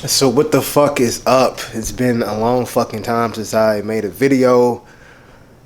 So what the fuck is up? It's been a long fucking time since I made a video.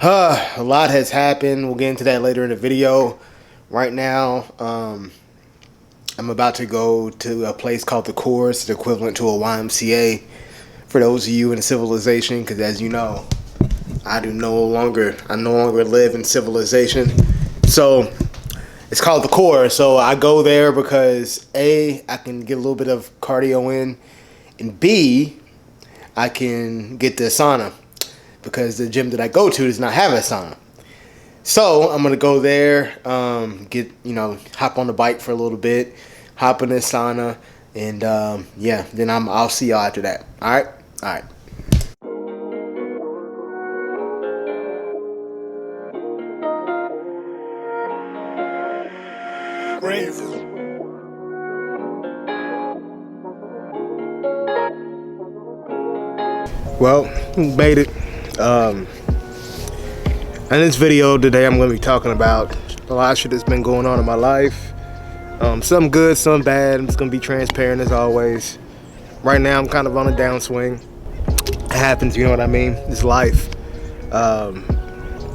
A lot has happened. We'll get into that later in the video. Right now, I'm about to go to a place called the Course, the equivalent to a YMCA for those of you in civilization, because as you know, I no longer live in civilization. So it's called the Course. So I go there because A, I can get a little bit of cardio in, and B, I can get the sauna because the gym that I go to does not have a sauna. So I'm gonna go there, hop on the bike for a little bit, hop in the sauna, and then I'll see y'all after that. All right. Well, made it. In this video today, I'm going to be talking about a lot of shit that's been going on in my life. Some good, some bad. I'm just going to be transparent as always. Right now, I'm kind of on a downswing. It happens, you know what I mean? It's life.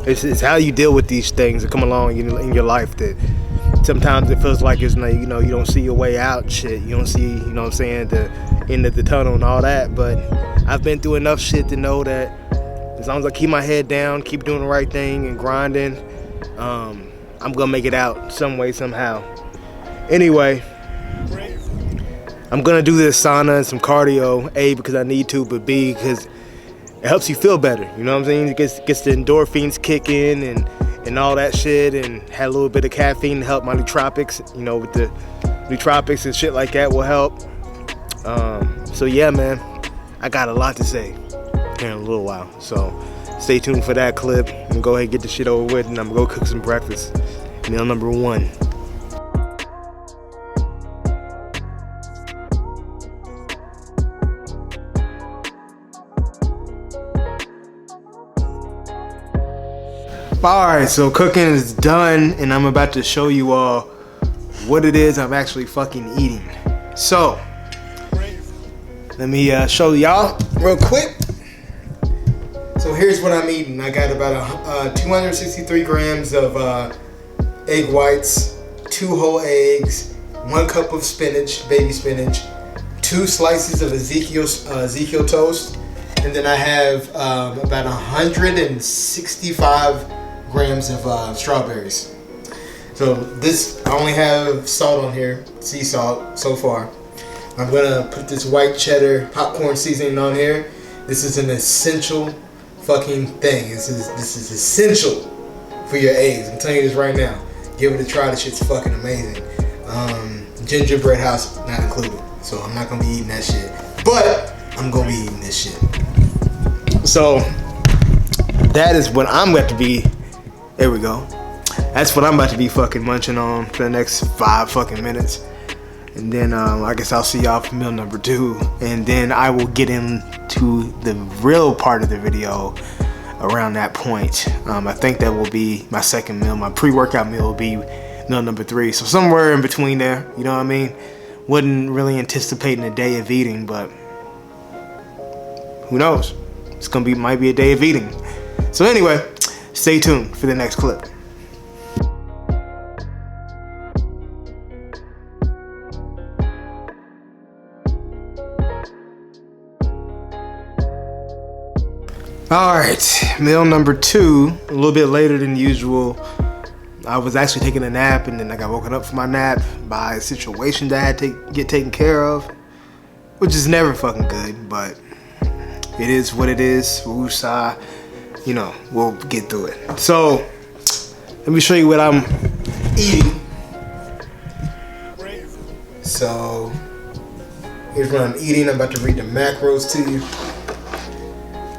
It's how you deal with these things that come along in your life that sometimes it feels like it's you don't see your way out, shit. You don't see, the end of the tunnel and all that. But I've been through enough shit to know that as long as I keep my head down, keep doing the right thing and grinding, I'm gonna make it out some way, somehow. Anyway, I'm gonna do this sauna and some cardio, A, because I need to, but B, because it helps you feel better, you know what I'm saying? It gets the endorphins kicking and all that shit, and had a little bit of caffeine to help my nootropics, with the nootropics and shit like that will help. So yeah, man, I got a lot to say here in a little while, so stay tuned for that clip. I'm gonna go ahead and get the shit over with, and I'm gonna go cook some breakfast. Meal number 1. Alright, so cooking is done, and I'm about to show you all what it is I'm actually fucking eating. So let me show y'all real quick. So here's what I'm eating. I got about 263 grams of egg whites, 2 whole eggs, 1 cup of spinach, baby spinach, 2 slices of Ezekiel toast, and then I have about 165 grams of strawberries. So this, I only have salt on here, sea salt so far. I'm gonna put this white cheddar popcorn seasoning on here. This is an essential fucking thing. This is essential for your eggs. I'm telling you this right now. Give it a try. This shit's fucking amazing. Gingerbread house not included, so I'm not gonna be eating that shit. But I'm gonna be eating this shit. So that is what I'm about to be. There we go. That's what I'm about to be fucking munching on for the next 5 fucking minutes. And then I guess I'll see y'all for meal number 2. And then I will get into the real part of the video around that point. I think that will be my second meal. My pre-workout meal will be meal number 3. So somewhere in between there, you know what I mean? Wasn't really anticipating a day of eating, but who knows? Might be a day of eating. So anyway, stay tuned for the next clip. Alright, meal number 2, a little bit later than usual. I was actually taking a nap, and then I got woken up from my nap by a situation that I had to get taken care of, which is never fucking good, but it is what it is. Woosah, we'll get through it. So, let me show you what I'm eating. So, here's what I'm eating. I'm about to read the macros to you.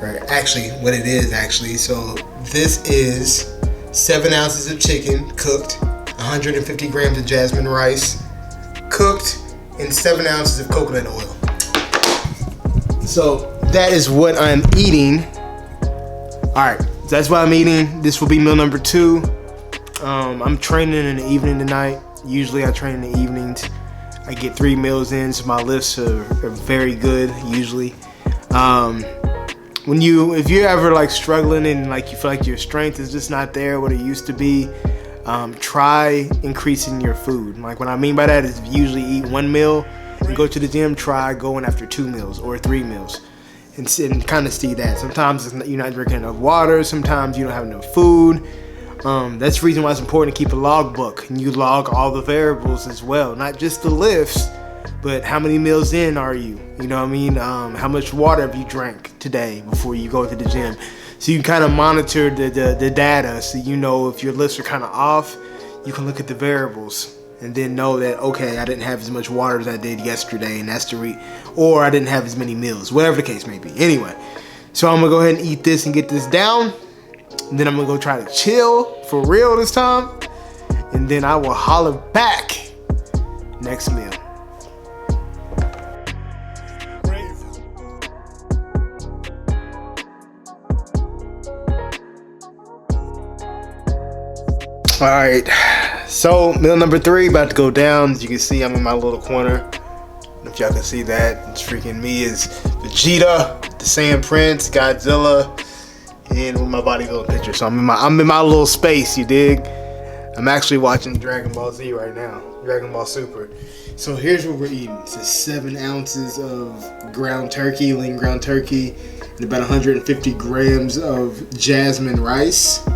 Right, actually, what it is actually. So this is 7 ounces of chicken cooked, 150 grams of jasmine rice cooked, and 7 ounces of coconut oil. So that is what I'm eating. All right, so that's what I'm eating. This will be meal number 2. I'm training in the evening tonight. Usually I train in the evenings. I get 3 meals in, so my lifts are very good usually. If you're ever like struggling and like you feel like your strength is just not there what it used to be, try increasing your food. Like what I mean by that is if you usually eat 1 meal and go to the gym, try going after 2 meals or 3 meals and kind of see that. Sometimes you're not drinking enough water, sometimes you don't have enough food. That's the reason why it's important to keep a log book and you log all the variables as well, not just the lifts, but how many meals in are you? You know what I mean? How much water have you drank today before you go to the gym? So you can kind of monitor the data, so you know if your lifts are kind of off, you can look at the variables and then know that, okay, I didn't have as much water as I did yesterday, and that's or I didn't have as many meals, whatever the case may be. Anyway, so I'm gonna go ahead and eat this and get this down, and then I'm gonna go try to chill for real this time, and then I will holler back next meal. All right, so meal number 3 about to go down. As you can see, I'm in my little corner. I don't know if y'all can see that. It's freaking me is Vegeta, the Saiyan Prince, Godzilla, and with my bodybuilding picture. So I'm in my little space. You dig? I'm actually watching Dragon Ball Z right now, Dragon Ball Super. So here's what we're eating. It's 7 ounces of ground turkey, lean ground turkey, and about 150 grams of jasmine rice.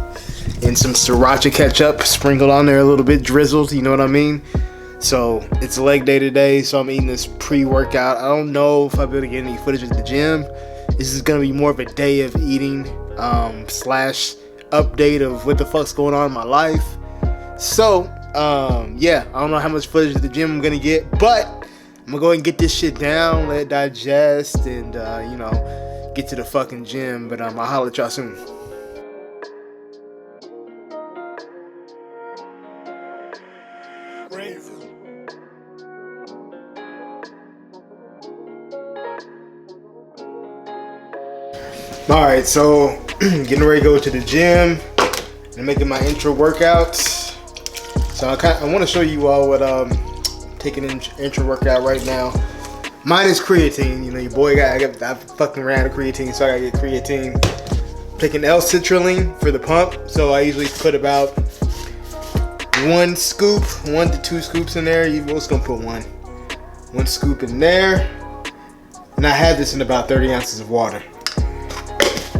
And some sriracha ketchup sprinkled on there a little bit, drizzled, you know what I mean? So it's leg day today, so I'm eating this pre-workout. I don't know if I'll be able to get any footage at the gym. This is gonna be more of a day of eating slash update of what the fuck's going on in my life. So yeah, I don't know how much footage at the gym I'm gonna get, but I'm gonna go ahead and get this shit down, let it digest, and you know, get to the fucking gym. But I'll holler at y'all soon. Alright, so getting ready to go to the gym and making my intro workouts. So I want to show you all what taking an intro workout right now. Mine is creatine. You know, your boy I fucking ran out of creatine, so I gotta get creatine. Taking L-citrulline for the pump. So I usually put about 1 scoop, 1 to 2 scoops in there. You're just gonna put 1 scoop in there, and I have this in about 30 ounces of water.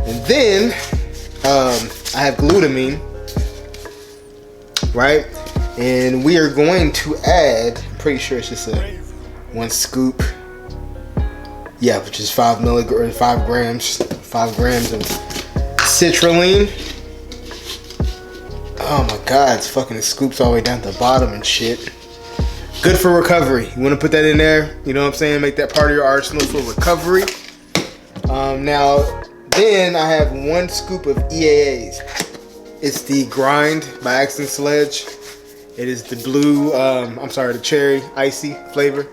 And then I have glutamine, right? And we are going to add, I'm pretty sure it's just 1 scoop. Yeah, which is 5 grams of citrulline. Oh my God, it's fucking, it scoops all the way down to the bottom and shit. Good for recovery. You want to put that in there, you know what I'm saying? Make that part of your arsenal for recovery. Now, then I have 1 scoop of EAAs. It's the Grind by Accident Sledge. It is the blue, the cherry icy flavor.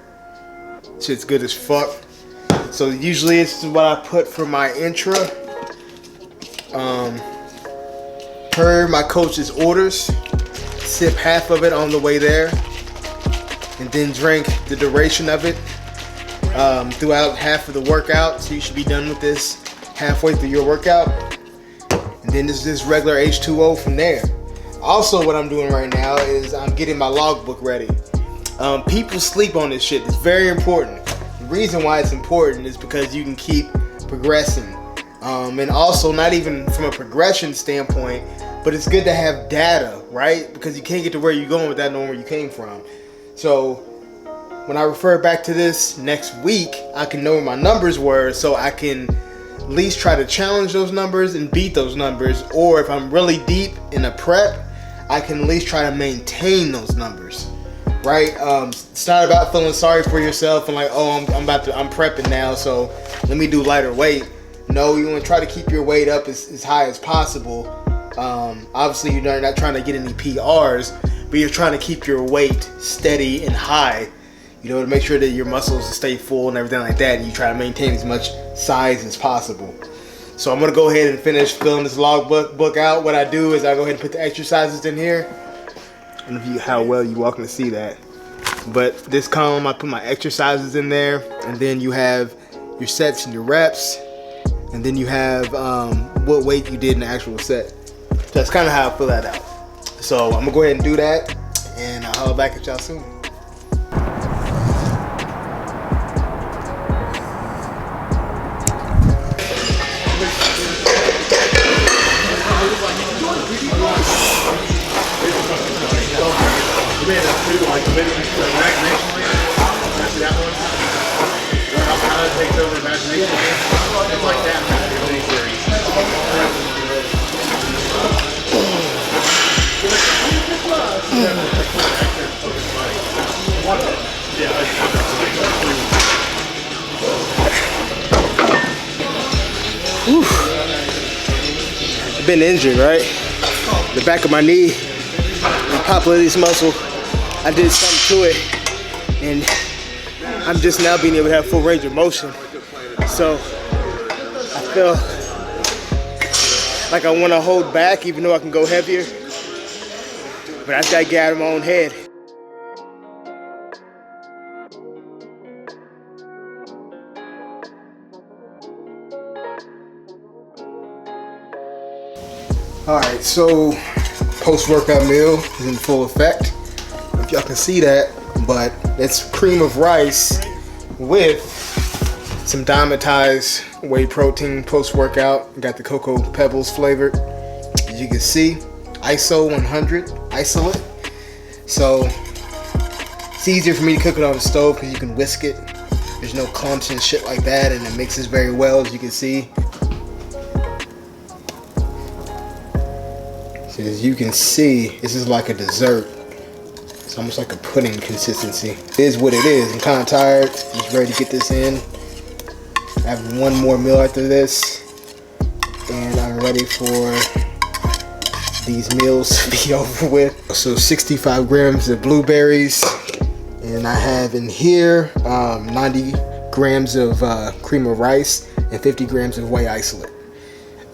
Shit's good as fuck. So usually this is what I put for my intra. Per my coach's orders, sip half of it on the way there, and then drink the duration of it throughout half of the workout. So you should be done with this halfway through your workout, and then this is regular H2O from there. Also, what I'm doing right now is I'm getting my logbook ready. People sleep on this shit. It's very important. The reason why it's important is because you can keep progressing, and also not even from a progression standpoint, but it's good to have data, right? Because you can't get to where you're going without knowing where you came from. So when I refer back to this next week, I can know where my numbers were, so I can at least try to challenge those numbers and beat those numbers. Or if I'm really deep in a prep, I can at least try to maintain those numbers, right? It's not about feeling sorry for yourself and like, oh, I'm prepping now, so let me do lighter weight. No, you want to try to keep your weight up as high as possible. Obviously, you're not trying to get any PRs, but you're trying to keep your weight steady and high, you know, to make sure that your muscles stay full and everything like that, and you try to maintain as much size as possible. So I'm gonna go ahead and finish filling this log book out. What I do is I go ahead and put the exercises in here. I don't know how well you all can see that. But this column, I put my exercises in there, and then you have your sets and your reps, and then you have what weight you did in the actual set. So that's kind of how I fill that out. So I'm gonna go ahead and do that, and I'll holler back at y'all soon. I've been injured, right? The back of my knee, the popliteus muscle, I did something to it, and I'm just now being able to have full range of motion. So I feel like I want to hold back even though I can go heavier, but I just gotta get out of my own head. Alright, so post-workout meal is in full effect. If y'all can see that, but it's cream of rice with some Dymatize whey protein post-workout. Got the Cocoa Pebbles flavored. As you can see, ISO 100 isolate. So it's easier for me to cook it on the stove because you can whisk it. There's no clumps and shit like that, and it mixes very well, as you can see. So as you can see, this is like a dessert. It's almost like a pudding consistency. It is what it is. I'm kind of tired. Just ready to get this in. I have one more meal after this, and I'm ready for these meals to be over with. So 65 grams of blueberries, and I have in here 90 grams of cream of rice and 50 grams of whey isolate.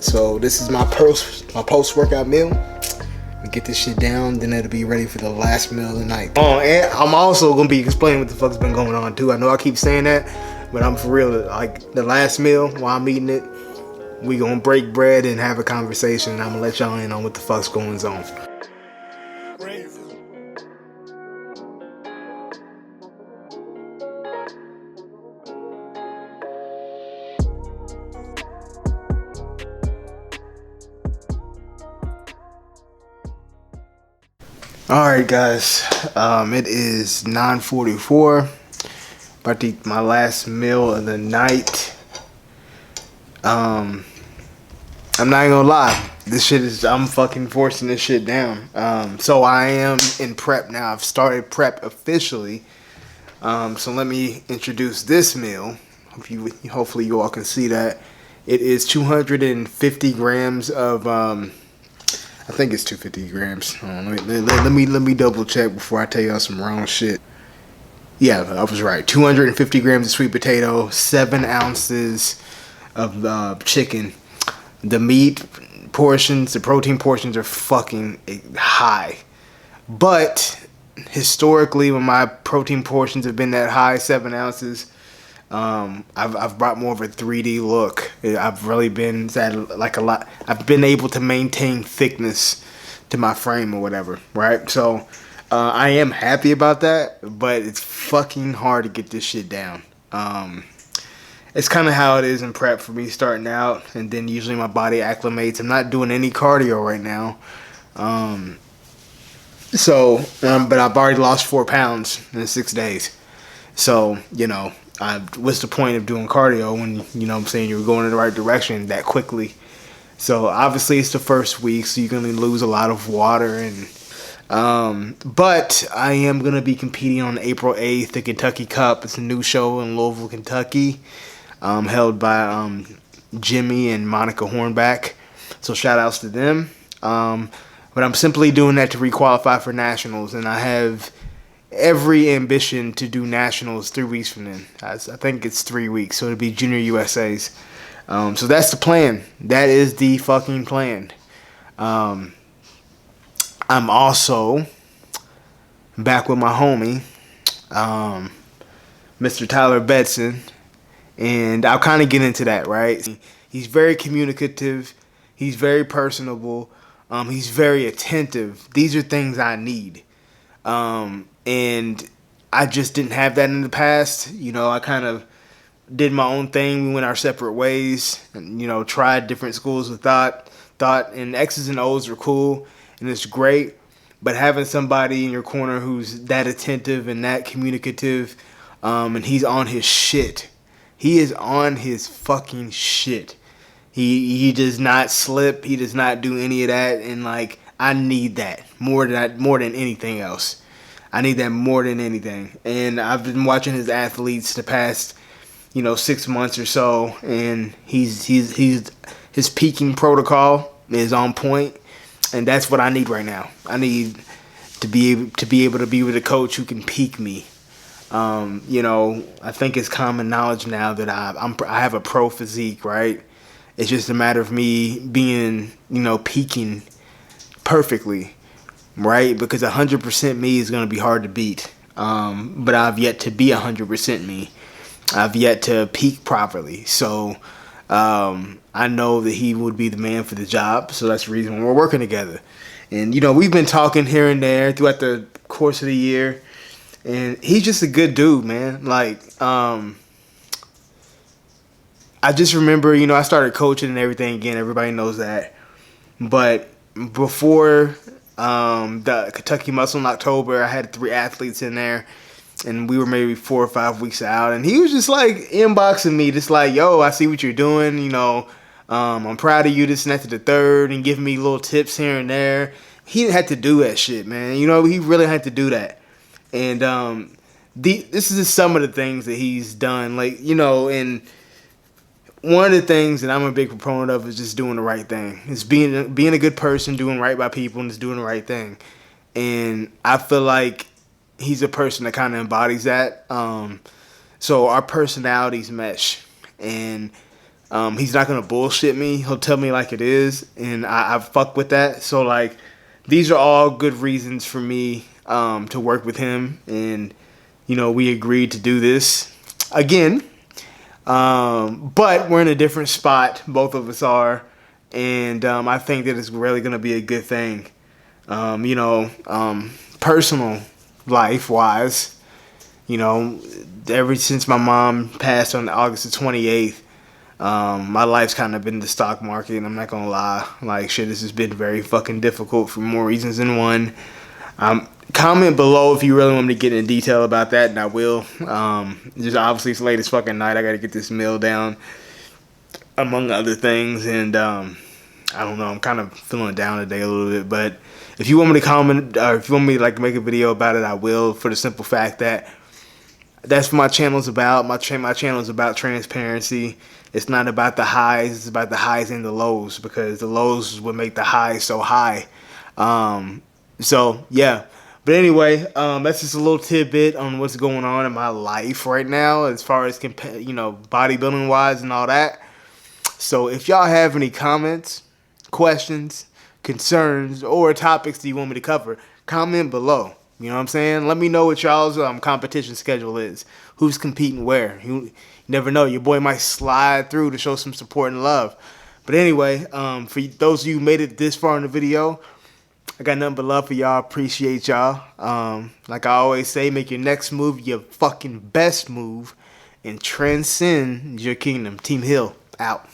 So this is my post-workout meal. We get this shit down, then it'll be ready for the last meal of the night. Oh, and I'm also gonna be explaining what the fuck's been going on too. I know I keep saying that, but I'm for real. Like the last meal, while I'm eating it, we gonna break bread and have a conversation, and I'm gonna let y'all in on what the fuck's going on. Alright guys, it is 9:44. About to eat my last meal of the night. I'm not gonna lie, this shit is, I'm fucking forcing this shit down. So I am in prep now. I've started prep officially. So let me introduce this meal. Hopefully you all can see that. It is 250 grams of I think it's 250 grams. Let me double check before I tell y'all some wrong shit. Yeah, I was right. 250 grams of sweet potato, 7 ounces of chicken. The meat portions, the protein portions are fucking high. But historically, when my protein portions have been that high, 7 ounces, I've brought more of a 3D look. I've really been like a lot. I've been able to maintain thickness to my frame or whatever, right? So I am happy about that, but it's fucking hard to get this shit down. It's kind of how it is in prep for me starting out, and then usually my body acclimates. I'm not doing any cardio right now, but I've already lost 4 pounds in 6 days. So you know. What's the point of doing cardio when, you know what I'm saying, you're going in the right direction that quickly? So obviously it's the first week, so you're going to lose a lot of water. But I am going to be competing on April 8th, the Kentucky Cup. It's a new show in Louisville, Kentucky, held by Jimmy and Monica Hornback. So shout outs to them. But I'm simply doing that to requalify for nationals, and I have every ambition to do nationals 3 weeks from then. I think it's 3 weeks, so it'll be Junior USA's. So that's the plan. That is the fucking plan. I'm also back with my homie, Mr. Tyler Betson, and I'll kind of get into that, right? He's very communicative. He's very personable. He's very attentive. These are things I need. And I just didn't have that in the past. You know, I kind of did my own thing. We went our separate ways and, you know, tried different schools of thought, and X's and O's are cool and it's great. But having somebody in your corner who's that attentive and that communicative, and he's on his shit. He is on his fucking shit. He does not slip. He does not do any of that. And like, I need that more than anything else. I need that more than anything. And I've been watching his athletes the past, 6 months or so, and he's his peaking protocol is on point, and that's what I need right now. I need to be able to be with a coach who can peak me. I think it's common knowledge now that I have a pro physique, right? It's just a matter of me being, peaking perfectly, right? Because 100% me is going to be hard to beat. But I've yet to be 100% me. I've yet to peak properly. So I know that he would be the man for the job. So that's the reason we're working together. And, we've been talking here and there throughout the course of the year. And he's just a good dude, man. Like, I just remember, I started coaching and everything again. Everybody knows that. But before the Kentucky Muscle in October, I had 3 athletes in there. And we were maybe 4 or 5 weeks out. And he was just like inboxing me, just like, yo, I see what you're doing. I'm proud of you, this and that to the third. And giving me little tips here and there. He didn't have to do that shit, man. He really had to do that. And this is just some of the things that he's done. Like, and one of the things that I'm a big proponent of is just doing the right thing. It's being a good person, doing right by people, and just doing the right thing. And I feel like he's a person that kind of embodies that. So our personalities mesh. And he's not going to bullshit me. He'll tell me like it is. And I fuck with that. So, like, these are all good reasons for me to work with him. And, we agreed to do this again. But we're in a different spot. Both of us are. And I think that it's really going to be a good thing. Personal life-wise, ever since my mom passed on August the 28th, my life's kind of been in the stock market, and I'm not going to lie. Like, shit, this has been very fucking difficult for more reasons than one. Comment below if you really want me to get in detail about that, and I will. Just obviously it's late as fucking night. I got to get this meal down, among other things, and I don't know. I'm kind of feeling down today a little bit, but if you want me to comment, or if you want me to make a video about it, I will. For the simple fact that that's what my channel's about. My channel is about transparency. It's not about the highs. It's about the highs and the lows, because the lows would make the highs so high. So yeah. But anyway, that's just a little tidbit on what's going on in my life right now, as far as bodybuilding wise and all that. So if y'all have any comments, questions, concerns, or topics that you want me to cover, comment below. You know what I'm saying? Let me know what y'all's competition schedule is. Who's competing where? You never know. Your boy might slide through to show some support and love. But anyway, for those of you who made it this far in the video, I got nothing but love for y'all. Appreciate y'all. Like I always say, make your next move your fucking best move and transcend your kingdom. Team Hill, out.